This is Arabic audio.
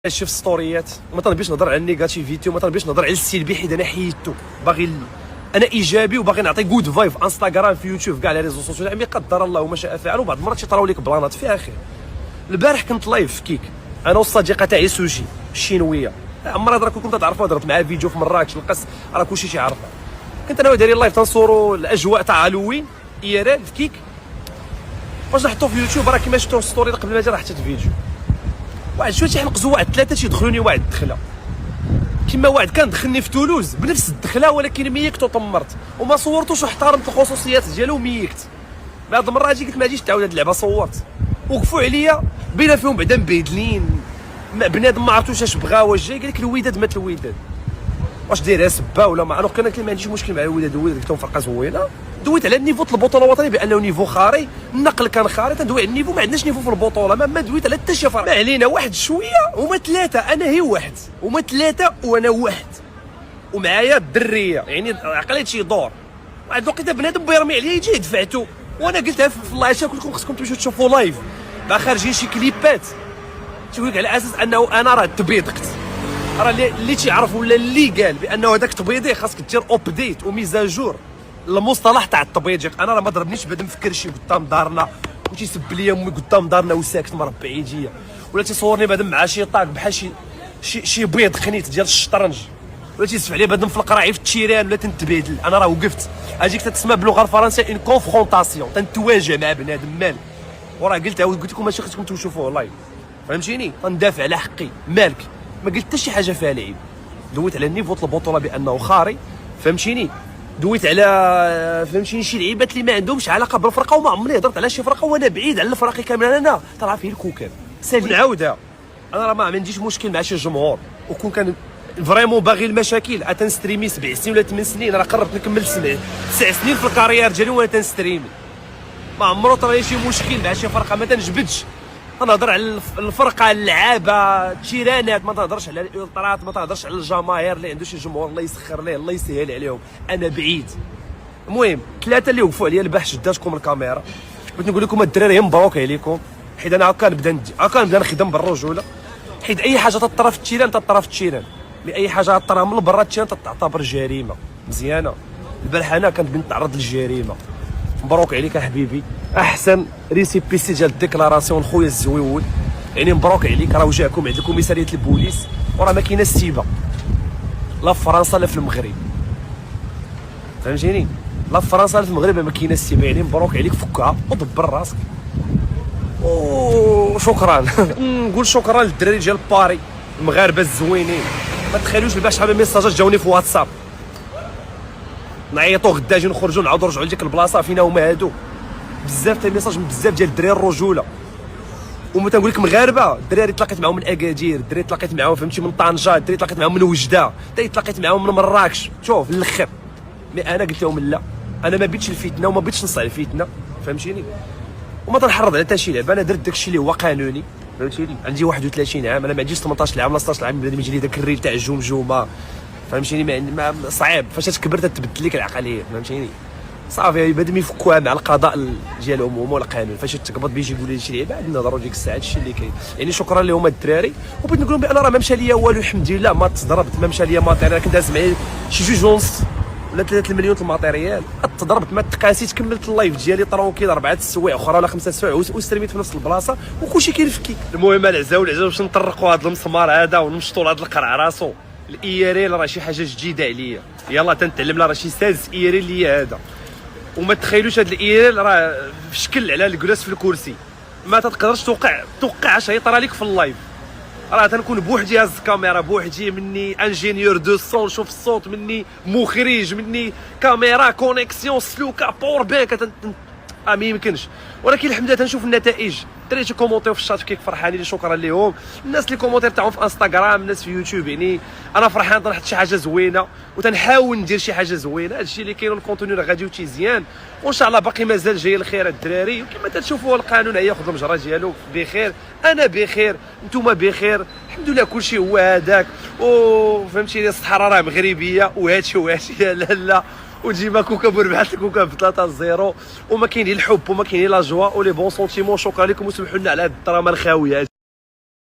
شي في ستوريات وما طنبيش نهضر على النيجاتيفيتي وما طنبيش نهضر على السلبي حيت انا حيدتو باغي انا ايجابي وباغي نعطي جود فايف في انستغرام في يوتيوب كاع لي ريزو سوسيو عمي قدر الله وما شاء فعل وبعض المرات يطراو لك بلانات فيها خير. البارح كنت لايف في كيك انا والصديقه تاعي سوشي الشينويه عمرها راكم كنتو تعرفوها درت معاها فيديو في مراكش القص راه كلشي تيعرفها. كنت انا ودايرين لايف تنصوروا الاجواء تاع هالوين ايرال في كيك واش نحطو في يوتيوب راه كيما شفتو ستوري قبل ما جا راه حطيت فيديو واحد شويه تيحنقزوا واحد ثلاثه تيدخلوني واحد الدخله كيما واحد كان دخلني في تولوز بنفس الدخله ولكن ميكت وطمرت وما صورتوش واحترمت الخصوصيات ديالو وميكت. بعض المرات قلت ما غاديش تعاود هاد اللعبه صورت وقفوا عليا بينا فيهم بعدا مبيدلين بنادم ما عرفتوش اش بغا واش جاي قال لك الوداد مات الوداد واش دايرها سبه ولا ما عرفت. كان ما عنديش مشكل مع الوداد قلت لهم فرقه زوينه دويت على النيفو طلب البطوله الوطنيه بانه نيفو خاري النقل كان خاري تندوي على النيفو ما عندناش نيفو في البطوله ما دويت على حتى شي فرق ما علينا واحد شويه هما ثلاثه انا هي واحد هما ثلاثه وانا واحد ومعايا الدريه يعني عقلت شي دور واحد الوقيته بنادم بيرمي عليا يجي دفعته وانا قلتها في الله عشان كلكم خصكم تمشيو تشوفوا لايف بقى خارجين شي كليبات تقول لك على اساس انه انا راه تبيضقت راه اللي تيعرف ولا اللي قال بانه هذاك تبيضي خاصك دير ابديت وميزاجور المصطلح تاع التبييض. انا راه ما ضربنيش بعدا مفكر شي قدام دارنا وتيسب لي امي قدام دارنا وساكت مربع يجيا ولا تيصورني بعدا مع شي طاق بحال شي بيض خنيت ديال الشطرنج ولا تيسف عليه بعدا في القراعي في التيران ولا تنتبادل. انا راه وقفت هذيك تتسمى باللغه الفرنسيه ان كونفرونطاسيون تنتواجع مع بنادم مالك وراه قلت لكم ماشي خصكم تشوفوه لايف فهمتيني غندافع على حقي مالك ما قلت حتى شي حاجه فيها لعيب دويت على النيفو البطوله بانه خاري فهمتيني دويت على فهمتيني شي لعيبات اللي ما عندهمش علاقه بالفرقه وما عمرني هضرت على شي فرقه وانا بعيد على الفرق كامل انا طلع فيه الكوكب سالي نعاودها. انا راه ما عنديش مشكل مع شي جمهور وكون كان فريمون باغي المشاكل تنستريمي 7 سنين ولا 8 سنين راه قربت نكمل 9 سنين في الكارير ديالي وانا تنستريمي ما عمرو طرا شي مشكل مع شي فرقه ما تنجبدش تنهضر على الفرقه اللعابه التيرانات ما تهضرش على الالترات ما تهضرش على الجماهير اللي عنده شي جمهور الله يسخر ليه الله يسهل عليهم انا بعيد. المهم ثلاثه اللي وقفوا عليا البارح شداتكم الكاميرا بغيت نقول لكم الدراري مبروك عليكم حيت انا هكا نبدا نخدم بالرجوله حيت اي حاجه تطرا في التيران تطرا في التيران اي حاجه تطرا من برا التيران تعتبر جريمه مزيانه. البارح انا كنت بنتعرض للجريمه مبروك عليك حبيبي احسن ريسيبيسي ديال الديكلاراسيون خويا الزويول يعني مبروك عليك راه وجاكم عند كوميساريه البوليس وراه ما كاينه السيبه لا في فرنسا لا في المغرب فهمتيني لا في فرنسا لا في المغرب ما كاينه السيبه يعني مبروك عليك فكها ودبر راسك وشكرا نقول شكرا للدراري ديال باري المغاربه الزوينين ما تخيلوش البارح شحال من ميساجات جاوني في واتساب نعيطوا غدا اجي نخرجوا نعاودوا نرجعوا لديك البلاصه فينا هما هادو بزاف تاع ميساج من بزاف ديال الدراري الرجوله وما تنقول لك مغاربه الدراري تلاقيت معاهم من اكادير الدراري تلاقيت معاهم فهمتي من طنجه الدراري تلاقيت معاهم من وجده الدراري تلاقيت معاهم من مراكش شوف الاخر مي انا قلت لهم لا انا ما بيتش الفتنه وما بيتش نصع الفتنه فهمتيني وما تنحرض على حتى شي لعبه انا درت داكشي اللي هو قانوني فهمتيني عندي 31 عام انا ما عنديش 18 عام ولا 16 عام بدا يجي لي داك الريل تاع الجمجمه فهمتيني ما صعيب فاش تكبر تتبدل لك العقليه فهمتيني صافي بدا يفكوها مع القضاء ديالهم هما والقانون فاش تكبر بيجي يقول لي شي لعيبه عندنا نهضروا ديك الساعه هادشي اللي كاين يعني شكرا لهم الدراري وبغيت نقول لهم بان راه ما مشى ليا والو الحمد لله ما تضربت ما مشى ليا ماتيريال كنت داز معايا شي 2 ونص ولا 3 مليون الماتيريال تضربت ما تقاسيت كملت اللايف ديالي طرونكيل 4 السوايع اخرى ولا 5 السوايع وستريميت في نفس البلاصه وكلشي كاين في كيك. المهم العزاو باش نطرقوا هذا المسمار هذا ونمشطوا لهذا القرع راسو الاياريل راه شي حاجه جديده عليا يلاه تنتعلم راه شي سادس اياريل ليا هذا وما تخيلوش هذا الاياريل راه في شكل على الجلاس في الكرسي ما تقدرش توقع اش يطرى لك في اللايف راه تنكون بوحدي هاز الكاميرا بوحدي مني انجينيور دو سون نشوف الصوت مني مخرج مني كاميرا كونيكسيون سلوكا باور بانك ما يمكنش ولكن الحمد لله تنشوف النتائج الدراري كومونتيو في الشات كيك فرحانين شكرا لهم الناس اللي كومونتير تاعهم في انستغرام الناس في يوتيوب يعني انا فرحان طرحت شي حاجه زوينه وتنحاول ندير شي حاجه زوينه هادشي اللي كاين الكونتوني راه غادي وتيزيان وان شاء الله باقي مازال جاي الخير الدراري وكما تشوفوا القانون هياخذ المجرى ديالو بخير انا بخير نتوما بخير الحمد لله كلشي هو هذاك وفهمتيني الصحراء راه مغربيه وهادشي لا لا وديما كوكب وربحت الكوكب ب 3-0 وما كاين الحب وما كاين لا جوا ولي بون سونتيمون شكرا لكم وسمحوا لنا على هاد الدراما الخاويه.